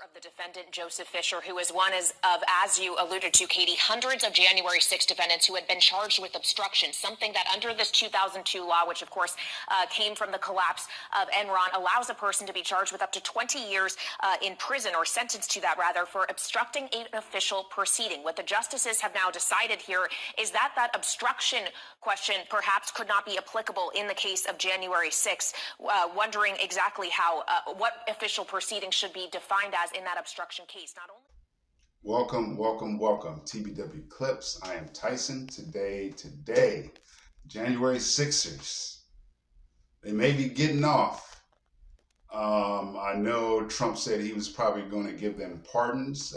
Of the defendant, Joseph Fisher, who is one as you alluded to, Katie, hundreds of January 6 defendants who had been charged with obstruction, something that under this 2002 law, which of course came from the collapse of Enron, allows a person to be charged with up to 20 years in prison, or sentenced to that rather, for obstructing an official proceeding. What the justices have now decided here is that that obstruction question perhaps could not be applicable in the case of January 6, wondering exactly how what official proceeding should be defined as in that obstruction case. Not only Welcome. TBW Clips. I am Tyson. Today, January 6ers. They may be getting off. I know Trump said he was probably going to give them pardons,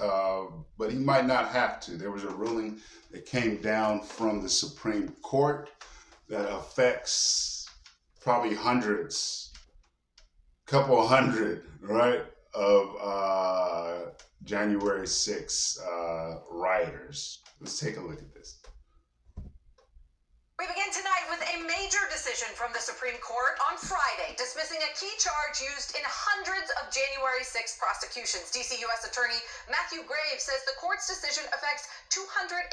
but he might not have to. There was a ruling that came down from the Supreme Court that affects probably hundreds, couple hundred, right, of January 6 rioters. Let's take a look at this. We begin tonight with a major decision from the Supreme Court on Friday, dismissing a key charge used in hundreds of January 6 prosecutions. D.C. U.S. Attorney Matthew Graves says the court's decision affects 249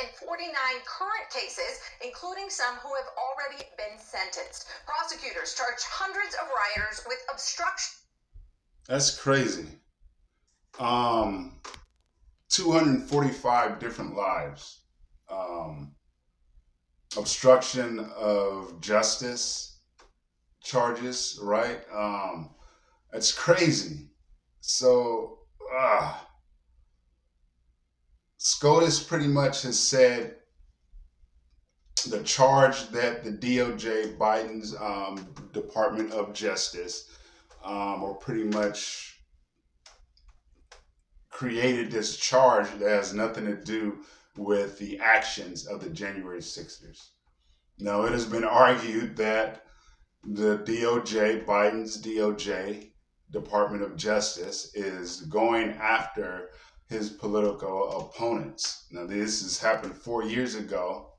current cases, including some who have already been sentenced. Prosecutors charged hundreds of rioters with obstruction. That's crazy. 245 different lives. Obstruction of justice charges, right? That's crazy. So, SCOTUS pretty much has said the charge that the DOJ, Biden's Department of Justice, or pretty much created this charge that has nothing to do with the actions of the January 6ers. Now, it has been argued that the DOJ, Biden's DOJ, Department of Justice, is going after his political opponents. Now, this has happened 4 years ago,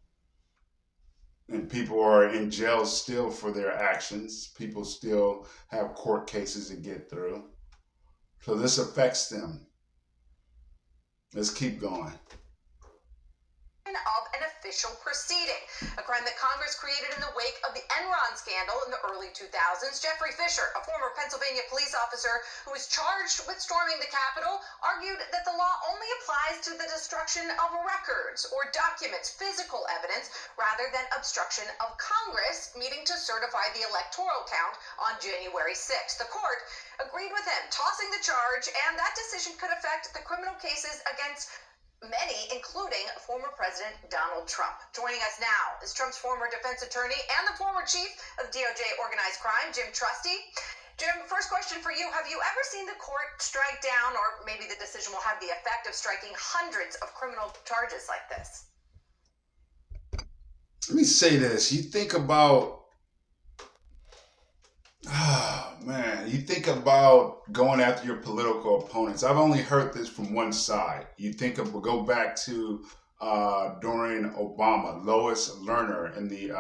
and people are in jail still for their actions. People still have court cases to get through. So this affects them. Let's keep going. Of an official proceeding, a crime that Congress created in the wake of the Enron scandal in the early 2000s. Jeffrey Fisher, a former Pennsylvania police officer who was charged with storming the Capitol, argued that the law only applies to the destruction of records or documents, physical evidence, rather than obstruction of Congress meeting to certify the electoral count on January 6th. The court agreed with him, tossing the charge, and that decision could affect the criminal cases against many, including former President Donald Trump. Joining us now is Trump's former defense attorney and the former chief of DOJ organized crime, Jim Trusty. Jim, first question for you. Have you ever seen the court strike down, or maybe the decision will have the effect of striking hundreds of criminal charges like this? Let me say this. You think about you think about going after your political opponents. I've only heard this from one side. You go back to during Obama, Lois Lerner and the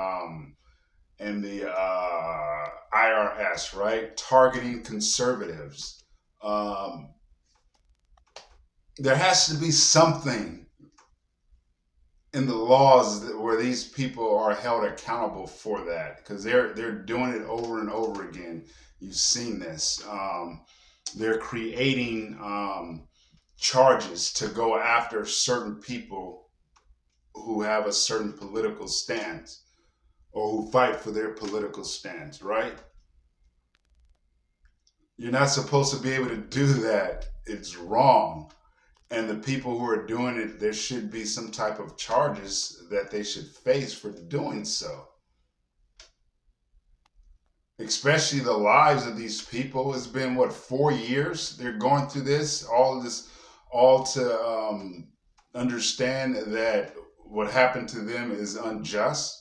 IRS, right, targeting conservatives. There has to be something in the laws where these people are held accountable for that, because they're doing it over and over again. You've seen this. They're creating charges to go after certain people who have a certain political stance or who fight for their political stance, right? You're not supposed to be able to do that. It's wrong. And the people who are doing it, there should be some type of charges that they should face for doing so. Especially the lives of these people. It's been, 4 years? They're going through this, all to understand that what happened to them is unjust.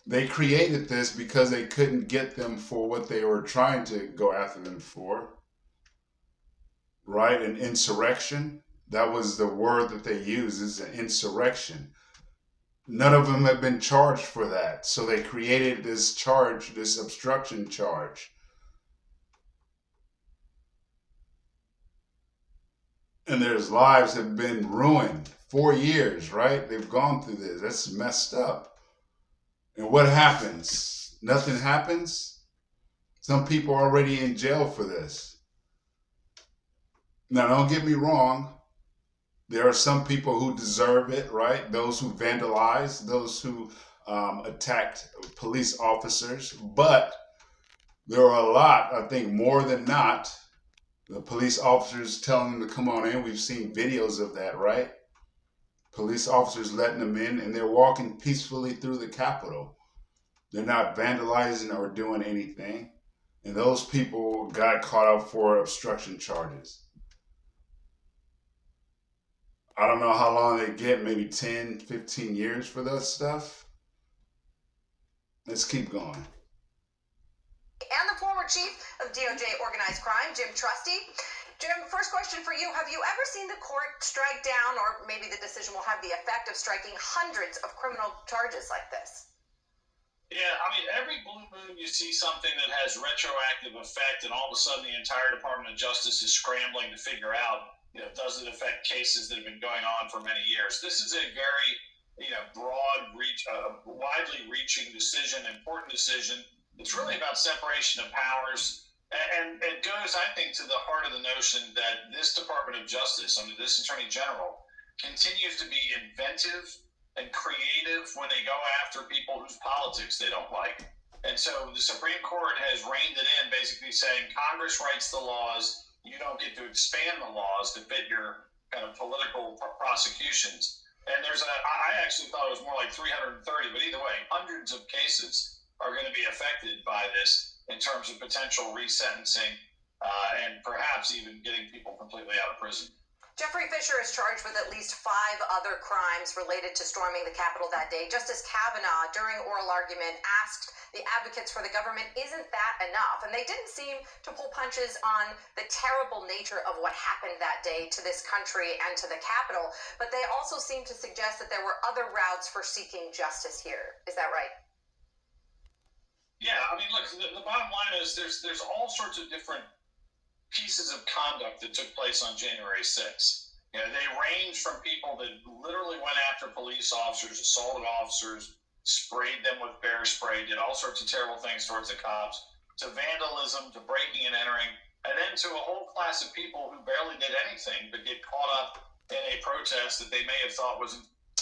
They created this because they couldn't get them for what they were trying to go after them for. Right? An insurrection. That was the word that they used, is an insurrection. None of them have been charged for that. So they created this charge, this obstruction charge. And their lives have been ruined. 4 years, right? They've gone through this. That's messed up. And what happens? Nothing happens? Some people are already in jail for this. Now, don't get me wrong. There are some people who deserve it, right? Those who vandalized, those who attacked police officers. But there are a lot, I think more than not, the police officers telling them to come on in. We've seen videos of that, right? Police officers letting them in, and they're walking peacefully through the Capitol. They're not vandalizing or doing anything. And those people got caught up for obstruction charges. I don't know how long they get, maybe 10, 15 years for that stuff. Let's keep going. And the former chief of DOJ organized crime, Jim Trusty. Jim, first question for you. Have you ever seen the court strike down, or maybe the decision will have the effect of striking hundreds of criminal charges like this? Yeah, I mean, every blue moon you see something that has retroactive effect, and all of a sudden the entire Department of Justice is scrambling to figure out, does it affect cases that have been going on for many years? This is a very, broad, widely reaching decision, important decision. It's really about separation of powers. And it goes, I think, to the heart of the notion that this Department of Justice, under this Attorney General, continues to be inventive and creative when they go after people whose politics they don't like. And so the Supreme Court has reined it in, basically saying Congress writes the laws, you don't get to expand the laws to fit your kind of political prosecutions. And I actually thought it was more like 330, but either way, hundreds of cases are going to be affected by this in terms of potential resentencing and perhaps even getting people completely out of prison. Jeffrey Fisher is charged with at least 5 other crimes related to storming the Capitol that day. Justice Kavanaugh, during oral argument, asked the advocates for the government, isn't that enough? And they didn't seem to pull punches on the terrible nature of what happened that day to this country and to the Capitol, but they also seemed to suggest that there were other routes for seeking justice here. Is that right? Yeah, I mean, look, the bottom line is there's all sorts of different pieces of conduct that took place on January 6th. They range from people that literally went after police officers, assaulted officers, sprayed them with bear spray, did all sorts of terrible things towards the cops, to vandalism, to breaking and entering, and then to a whole class of people who barely did anything but get caught up in a protest that they may have thought was...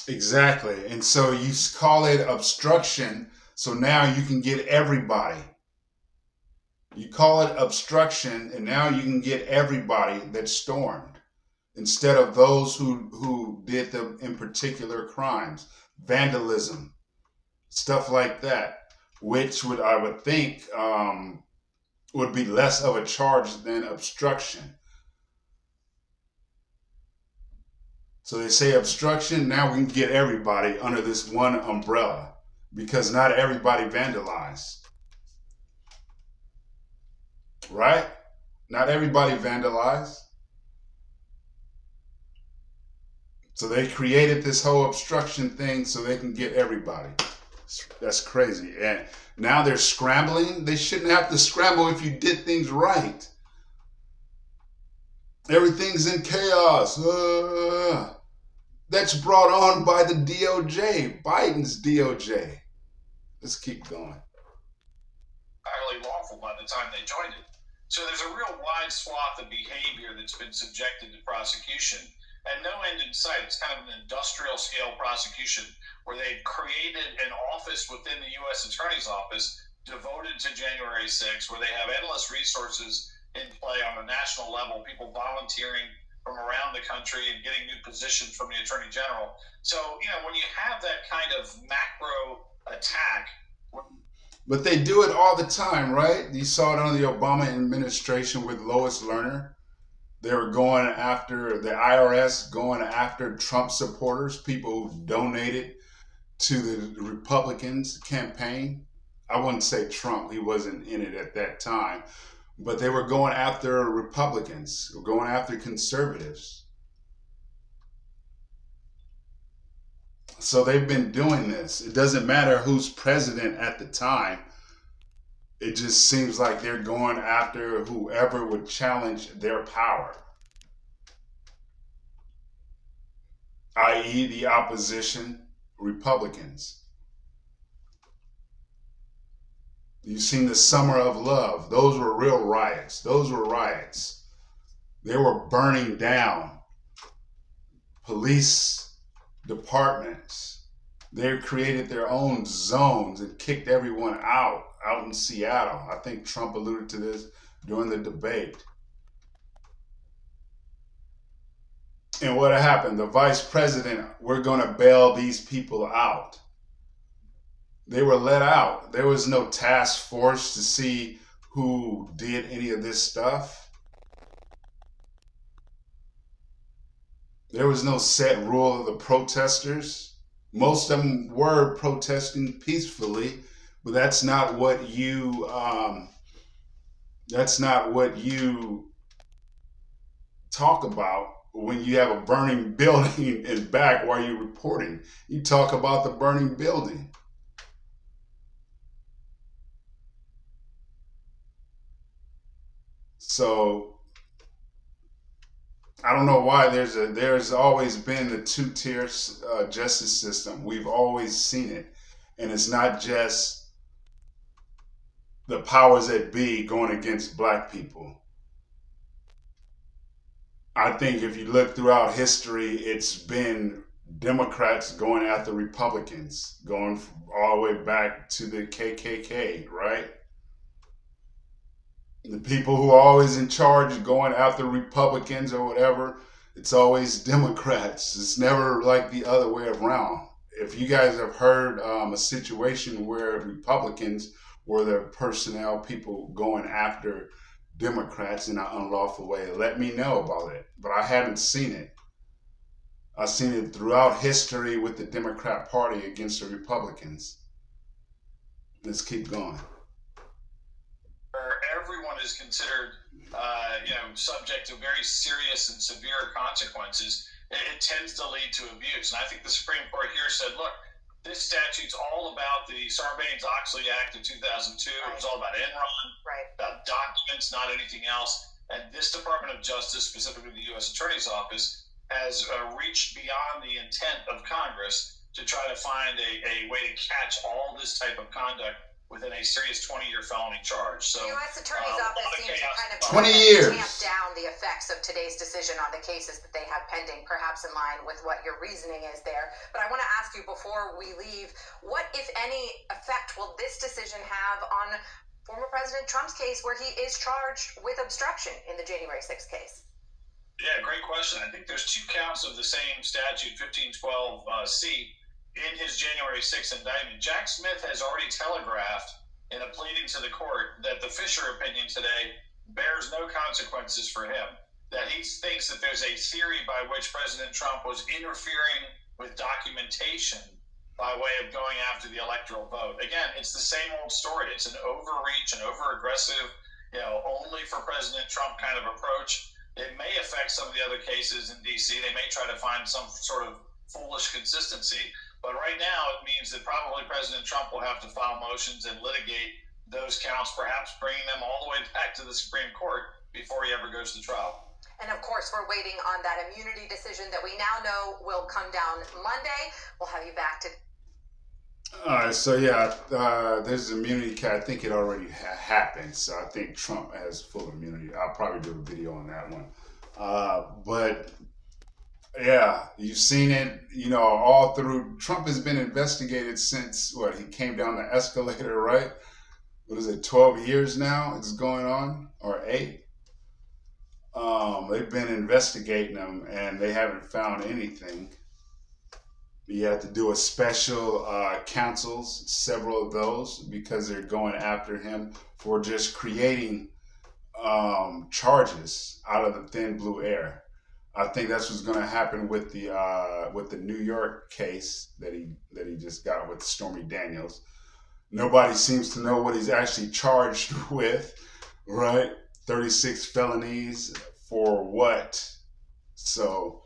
Exactly. And so you call it obstruction. So now you can get everybody. You call it obstruction, and now you can get everybody that stormed, instead of those who did the in particular crimes, vandalism, stuff like that, which I would think would be less of a charge than obstruction. So they say obstruction, now we can get everybody under this one umbrella, because not everybody vandalized. Right? Not everybody vandalized. So they created this whole obstruction thing so they can get everybody. That's crazy. And now they're scrambling. They shouldn't have to scramble if you did things right. Everything's in chaos. That's brought on by the DOJ, Biden's DOJ. Let's keep going. Entirely lawful by the time they joined it. So there's a real wide swath of behavior that's been subjected to prosecution and no end in sight. It's kind of an industrial scale prosecution where they've created an office within the U.S. Attorney's Office devoted to January 6th, where they have endless resources in play on a national level, people volunteering from around the country and getting new positions from the Attorney General. So, when you have that kind of macro attack... But they do it all the time, right? You saw it under the Obama administration with Lois Lerner. They were going after the IRS, going after Trump supporters, people who donated to the Republicans campaign. I wouldn't say Trump, he wasn't in it at that time. But they were going after Republicans, going after conservatives. So they've been doing this. It doesn't matter who's president at the time. It just seems like they're going after whoever would challenge their power. i.e. the opposition Republicans. You've seen the Summer of Love. Those were real riots. Those were riots. They were burning down police departments. They created their own zones and kicked everyone out in Seattle. I think Trump alluded to this during the debate. And what happened? The vice president, we're going to bail these people out. They were let out. There was no task force to see who did any of this stuff. There was no set rule of the protesters. Most of them were protesting peacefully, but that's not what you talk about when you have a burning building in back while you're reporting. You talk about the burning building. So I don't know why there's always been the two-tier justice system. We've always seen it, and it's not just the powers that be going against black people. I think if you look throughout history, it's been Democrats going after Republicans, going all the way back to the KKK, right? The people who are always in charge going after Republicans or whatever, it's always Democrats. It's never like the other way around. If you guys have heard a situation where Republicans were the personnel people going after Democrats in an unlawful way, let me know about it. But I haven't seen it. I've seen it throughout history with the Democrat Party against the Republicans. Let's keep going. Everyone is considered, subject to very serious and severe consequences. It tends to lead to abuse. And I think the Supreme Court here said, look, this statute's all about the Sarbanes-Oxley Act of 2002. Right. It was all about Enron, right, about documents, not anything else. And this Department of Justice, specifically the U.S. Attorney's Office, has reached beyond the intent of Congress to try to find a way to catch all this type of conduct within a serious 20-year felony charge. So the U.S. Attorney's Office seems to kind of 20 years. tamp down the effects of today's decision on the cases that they have pending, perhaps in line with what your reasoning is there. But I want to ask you before we leave, what, if any, effect will this decision have on former President Trump's case where he is charged with obstruction in the January 6th case? Yeah, great question. I think there's two counts of the same statute, 1512C, in his January 6th indictment. Jack Smith has already telegraphed in a pleading to the court that the Fisher opinion today bears no consequences for him, that he thinks that there's a theory by which President Trump was interfering with documentation by way of going after the electoral vote. Again, it's the same old story. It's an overreach, an over-aggressive, only for President Trump kind of approach. It may affect some of the other cases in D.C. They may try to find some sort of foolish consistency. But right now, it means that probably President Trump will have to file motions and litigate those counts, perhaps bringing them all the way back to the Supreme Court before he ever goes to trial. And of course, we're waiting on that immunity decision that we now know will come down Monday. We'll have you back to... All right, so there's immunity. I think it already happened, so I think Trump has full immunity. I'll probably do a video on that one. But yeah, you've seen it, all through. Trump has been investigated since, he came down the escalator, right? What is it, 12 years now it's going on, or 8? They've been investigating him, and they haven't found anything. You have to do a special counsels, several of those, because they're going after him for just creating charges out of the thin blue air. I think that's what's going to happen with the New York case that he just got with Stormy Daniels. Nobody seems to know what he's actually charged with, right? 36 felonies for what? So,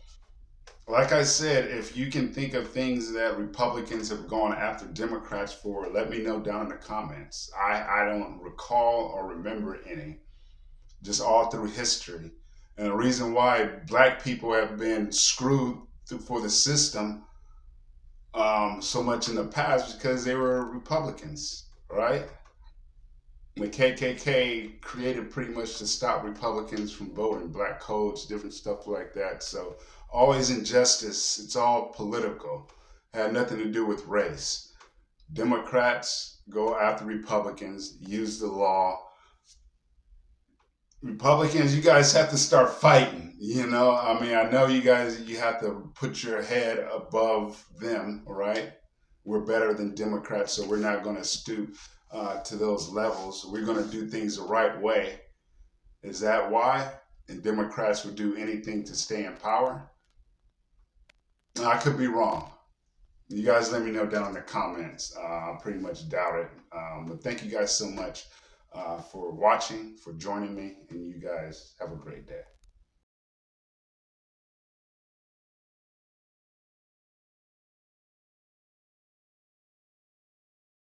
like I said, if you can think of things that Republicans have gone after Democrats for, let me know down in the comments. I don't recall or remember any, just all through history. And the reason why black people have been screwed for the system so much in the past because they were Republicans, right? The KKK created pretty much to stop Republicans from voting, black codes, different stuff like that. So always injustice. It's all political. It had nothing to do with race. Democrats go after Republicans, use the law. Republicans, you guys have to start fighting. You know, I mean, I know you guys, you have to put your head above them, right? We're better than Democrats, so we're not going to stoop to those levels. We're going to do things the right way. Is that why? And Democrats would do anything to stay in power? I could be wrong. You guys let me know down in the comments. I pretty much doubt it. But thank you guys so much for watching, for joining me, and you guys have a great day.